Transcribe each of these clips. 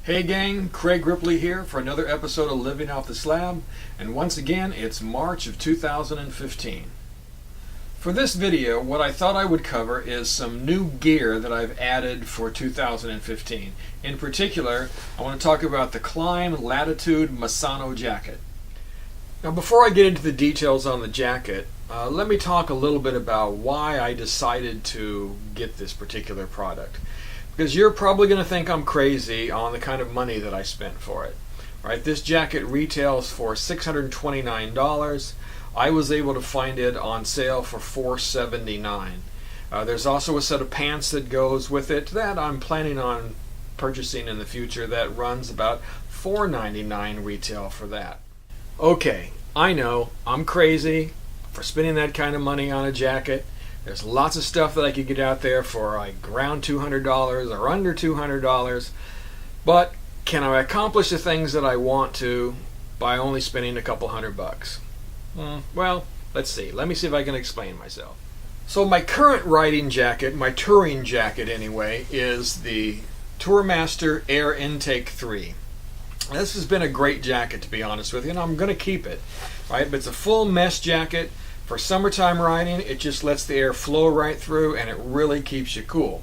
Hey gang, Craig Ripley here for another episode of Living Off the Slab, and once again it's March of 2015. For this video, what I thought I would cover is some new gear that I've added for 2015. In particular, I want to talk about the Klim Latitude Misano Jacket. Now before I get into the details on the jacket, let me talk a little bit about why I decided to get this particular product. Because you're probably going to think I'm crazy on the kind of money that I spent for it. Right? This jacket retails for $629. I was able to find it on sale for $479. There's also a set of pants that goes with it that I'm planning on purchasing in the future that runs about $499 retail for that. Okay, I know I'm crazy for spending that kind of money on a jacket. There's lots of stuff that I could get out there for like around $200 or under $200, but can I accomplish the things that I want to by only spending a couple $100? Well, let's see. Let me see if I can explain myself. So my current riding jacket, my touring jacket anyway, is the Tourmaster Air Intake 3. This has been a great jacket, to be honest with you, and I'm going to keep it. Right? But it's a full mesh jacket. For summertime riding, it just lets the air flow right through and it really keeps you cool.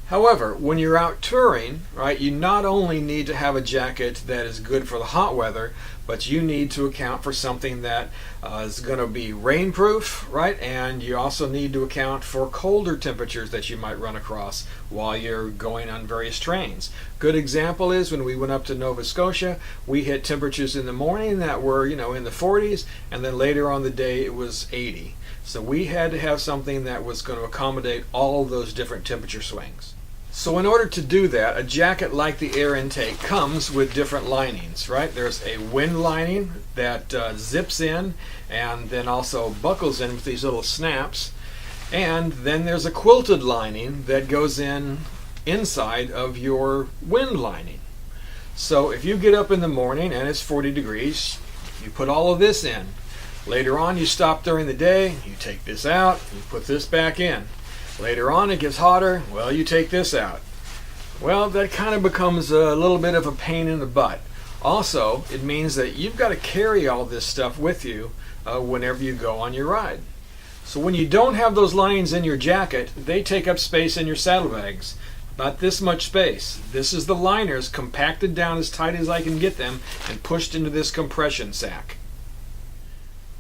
However, when you're out touring, right, you not only need to have a jacket that is good for the hot weather, but you need to account for something that is going to be rainproof, right? And you also need to account for colder temperatures that you might run across while you're going on various trains. Good example is when we went up to Nova Scotia, we hit temperatures in the morning that were, in the 40s, and then later on the day it was 80. So we had to have something that was going to accommodate all of those different temperature swings. So in order to do that, a jacket like the Air Intake comes with different linings, right? There's a wind lining that zips in and then also buckles in with these little snaps. And then there's a quilted lining that goes in inside of your wind lining. So if you get up in the morning and it's 40 degrees, you put all of this in. Later on, you stop during the day, you take this out, you put this back in. Later on it gets hotter, well, you take this out. Well, that kind of becomes a little bit of a pain in the butt. Also, it means that you've got to carry all this stuff with you whenever you go on your ride. So when you don't have those linings in your jacket, they take up space in your saddlebags. About this much space. This is the liners compacted down as tight as I can get them and pushed into this compression sack.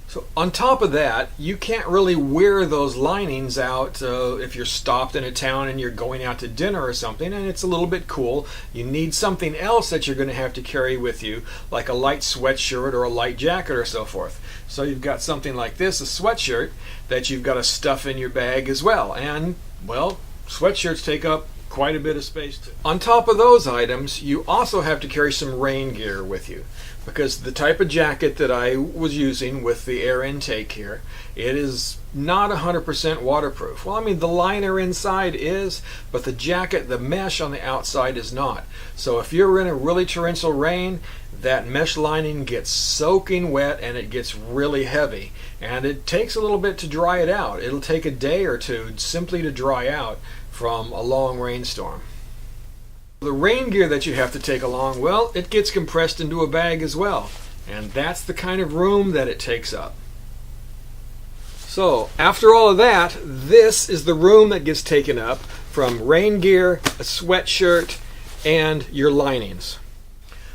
So on top of that, you can't really wear those linings out if you're stopped in a town and you're going out to dinner or something and it's a little bit cool. You need something else that you're going to have to carry with you, like a light sweatshirt or a light jacket or so forth. So you've got something like this, a sweatshirt, that you've got to stuff in your bag as well. And, well, sweatshirts take up quite a bit of space too. On top of those items, you also have to carry some rain gear with you. Because the type of jacket that I was using with the Air Intake here, it is not 100% waterproof. Well, I mean, the liner inside is, but the jacket, the mesh on the outside is not. So if you're in a really torrential rain, that mesh lining gets soaking wet and it gets really heavy. And it takes a little bit to dry it out. It'll take a day or two simply to dry out from a long rainstorm. The rain gear that you have to take along, well, it gets compressed into a bag as well. And that's the kind of room that it takes up. So, after all of that, this is the room that gets taken up from rain gear, a sweatshirt, and your linings.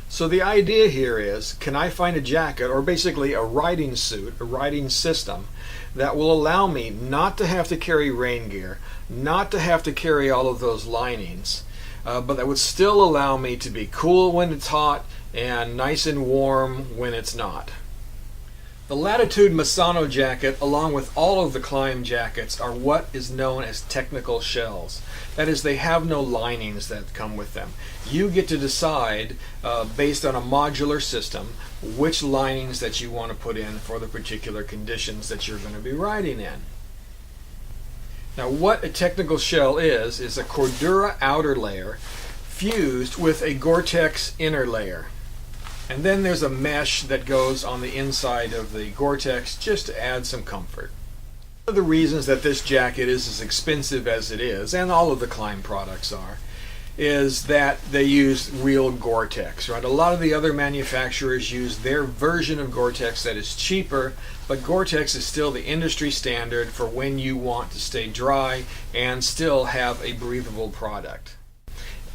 So the idea here is, can I find a jacket, or basically a riding suit, a riding system, that will allow me not to have to carry rain gear, not to have to carry all of those linings, but that would still allow me to be cool when it's hot and nice and warm when it's not. The Latitude Misano Jacket, along with all of the Klim jackets, are what is known as technical shells. That is, they have no linings that come with them. You get to decide, based on a modular system, which linings that you want to put in for the particular conditions that you're going to be riding in. Now, what a technical shell is a Cordura outer layer fused with a Gore-Tex inner layer. And then there's a mesh that goes on the inside of the Gore-Tex just to add some comfort. One of the reasons that this jacket is as expensive as it is, and all of the Klim products are, is that they use real Gore-Tex, right? A lot of the other manufacturers use their version of Gore-Tex that is cheaper, but Gore-Tex is still the industry standard for when you want to stay dry and still have a breathable product.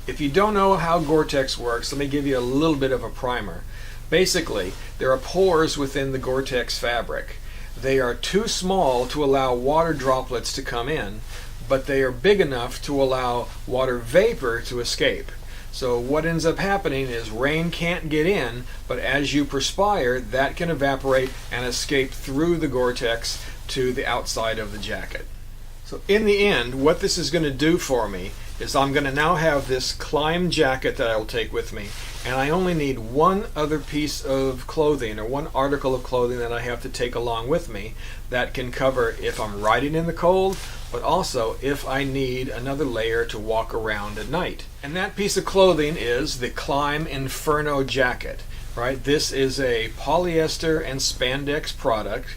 If you don't know how Gore-Tex works, let me give you a little bit of a primer. Basically, there are pores within the Gore-Tex fabric. They are too small to allow water droplets to come in, but they are big enough to allow water vapor to escape. So what ends up happening is rain can't get in, but as you perspire, that can evaporate and escape through the Gore-Tex to the outside of the jacket. So in the end, what this is going to do for me is I'm going to now have this Klim jacket that I will take with me, and I only need one other piece of clothing or one article of clothing that I have to take along with me that can cover if I'm riding in the cold, but also if I need another layer to walk around at night. And that piece of clothing is the Klim Inferno jacket, right? This is a polyester and spandex product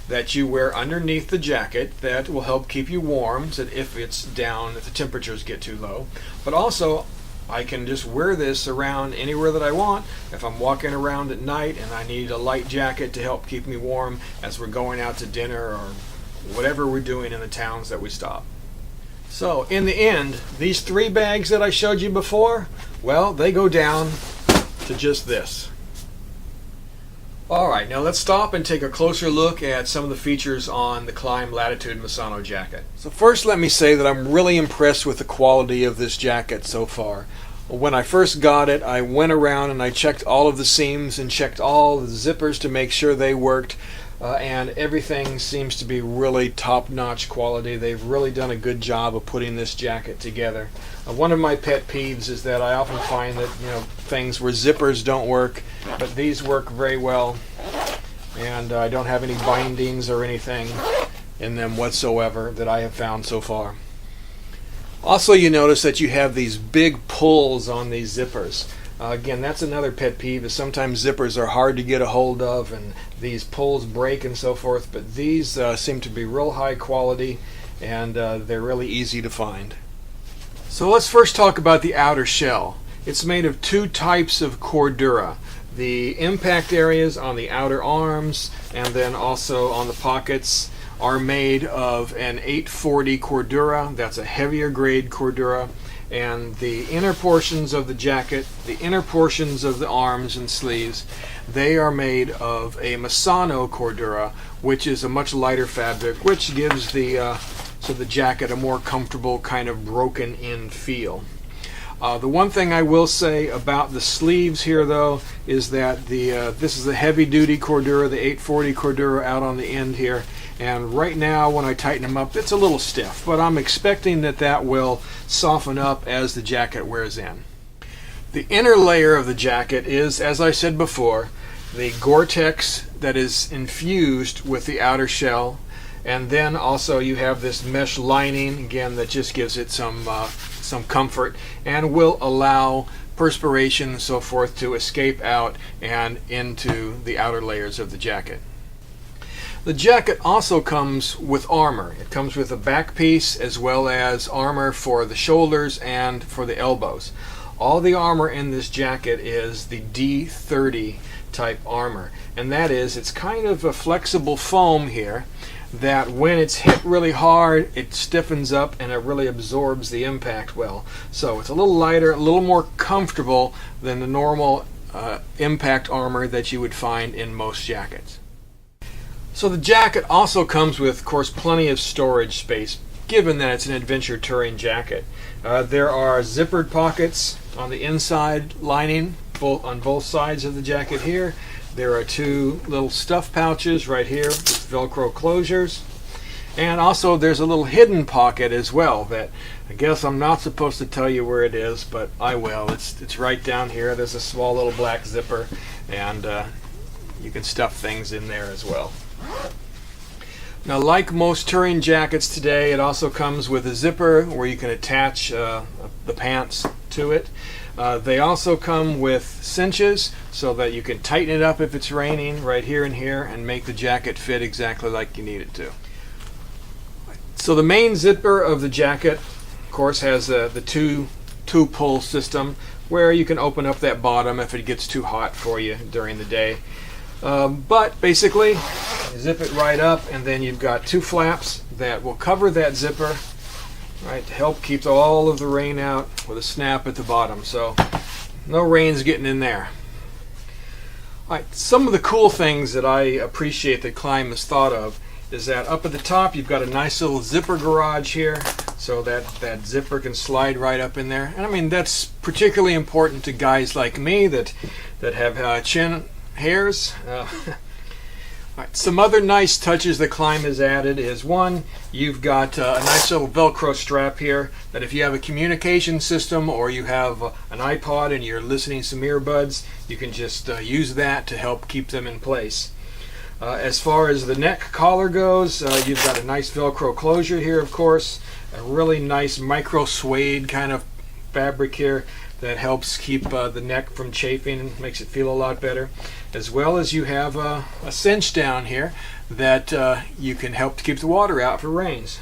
that you wear underneath the jacket that will help keep you warm so that if it's down, if the temperatures get too low. But also, I can just wear this around anywhere that I want. If I'm walking around at night and I need a light jacket to help keep me warm as we're going out to dinner or whatever we're doing in the towns that we stop. So in the end, these 3 bags that I showed you before, well, they go down to just this. Alright, now let's stop and take a closer look at some of the features on the Klim Latitude Misano Jacket. So first let me say that I'm really impressed with the quality of this jacket so far. When I first got it, I went around and I checked all of the seams and checked all the zippers to make sure they worked, and everything seems to be really top-notch quality. They've really done a good job of putting this jacket together. One of my pet peeves is that I often find that things where zippers don't work, but these work very well, and I don't have any bindings or anything in them whatsoever that I have found so far. Also, you notice that you have these big pulls on these zippers. Again, that's another pet peeve, is sometimes zippers are hard to get a hold of and these pulls break and so forth, but these seem to be real high quality, and they're really easy to find. So let's first talk about the outer shell. It's made of 2 types of cordura. The impact areas on the outer arms and then also on the pockets are made of an 840 cordura. That's a heavier grade cordura. And the inner portions of the jacket, the inner portions of the arms and sleeves, they are made of a Misano cordura, which is a much lighter fabric, which gives the jacket a more comfortable kind of broken in feel. The one thing I will say about the sleeves here, though, is that this is a heavy-duty cordura, the 840 cordura out on the end here, and right now when I tighten them up, it's a little stiff, but I'm expecting that will soften up as the jacket wears in. The inner layer of the jacket is, as I said before, the Gore-Tex that is infused with the outer shell, and then also you have this mesh lining, again, that just gives it some comfort and will allow perspiration and so forth to escape out and into the outer layers of the jacket. The jacket also comes with armor. It comes with a back piece as well as armor for the shoulders and for the elbows. All the armor in this jacket is the D30 type armor, and that is, it's kind of a flexible foam here that when it's hit really hard, it stiffens up and it really absorbs the impact well. So it's a little lighter, a little more comfortable than the normal impact armor that you would find in most jackets. So the jacket also comes with, of course, plenty of storage space, given that it's an adventure touring jacket. There are zippered pockets on the inside lining, on both sides of the jacket here. There are 2 little stuff pouches right here with Velcro closures. And also there's a little hidden pocket as well that I guess I'm not supposed to tell you where it is, but I will. It's right down here. There's a small little black zipper, and you can stuff things in there as well. Now, like most touring jackets today, it also comes with a zipper where you can attach the pants to it. They also come with cinches so that you can tighten it up if it's raining right here and here and make the jacket fit exactly like you need it to. So the main zipper of the jacket, of course, has the 2 two-pull system where you can open up that bottom if it gets too hot for you during the day. But basically, you zip it right up, and then you've got two flaps that will cover that zipper, right, to help keep all of the rain out with a snap at the bottom, so no rain's getting in there. All right, some of the cool things that I appreciate that Klim has thought of is that up at the top you've got a nice little zipper garage here, so that zipper can slide right up in there. And I mean, that's particularly important to guys like me that have chin hairs. All right, some other nice touches that Klim has added is, one, you've got a nice little Velcro strap here that if you have a communication system or you have an iPod and you're listening to some earbuds, you can just use that to help keep them in place. As far as the neck collar goes, you've got a nice Velcro closure here, of course, a really nice micro suede kind of fabric here that helps keep the neck from chafing and makes it feel a lot better. As well as you have a cinch down here that you can help to keep the water out for rains.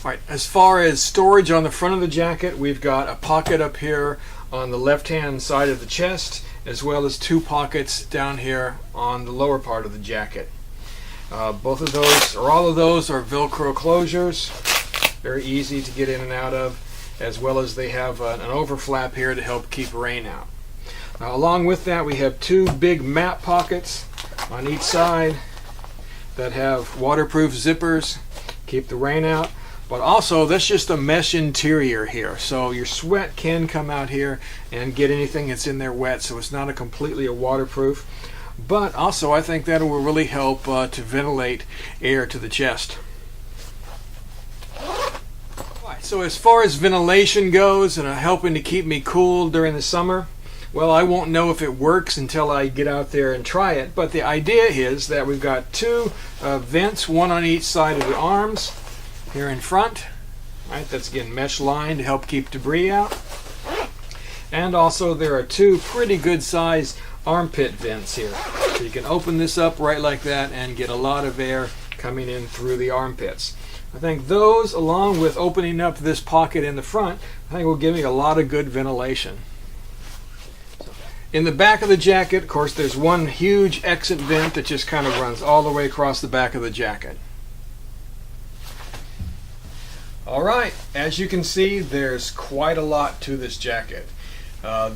All right, as far as storage on the front of the jacket, we've got a pocket up here on the left-hand side of the chest, as well as two pockets down here on the lower part of the jacket. Both of those, or all of those, are Velcro closures, very easy to get in and out of, as well as they have an overflap here to help keep rain out. Along with that, we have two big map pockets on each side that have waterproof zippers, keep the rain out. But also, that's just a mesh interior here, so your sweat can come out here and get anything that's in there wet, so it's not completely a waterproof. But also, I think that will really help to ventilate air to the chest. So as far as ventilation goes and helping to keep me cool during the summer, well, I won't know if it works until I get out there and try it. But the idea is that we've got two vents, one on each side of the arms here in front. Right, that's again mesh line to help keep debris out. And also there are two pretty good sized armpit vents here. So you can open this up right like that and get a lot of air coming in through the armpits. I think those, along with opening up this pocket in the front, I think will give me a lot of good ventilation. In the back of the jacket, of course, there's one huge exit vent that just kind of runs all the way across the back of the jacket. All right, as you can see, there's quite a lot to this jacket.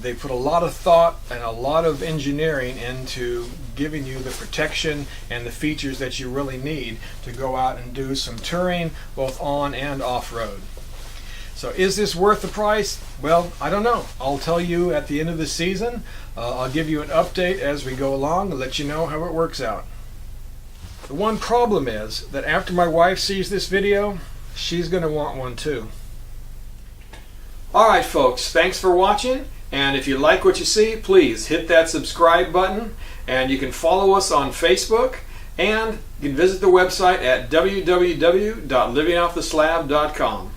They put a lot of thought and a lot of engineering into giving you the protection and the features that you really need to go out and do some touring, both on and off-road. So is this worth the price? Well, I don't know. I'll tell you at the end of the season. I'll give you an update as we go along and let you know how it works out. The one problem is that after my wife sees this video, she's going to want one too. Alright folks, thanks for watching, and if you like what you see, please hit that subscribe button, and you can follow us on Facebook, and you can visit the website at www.livingofftheslab.com.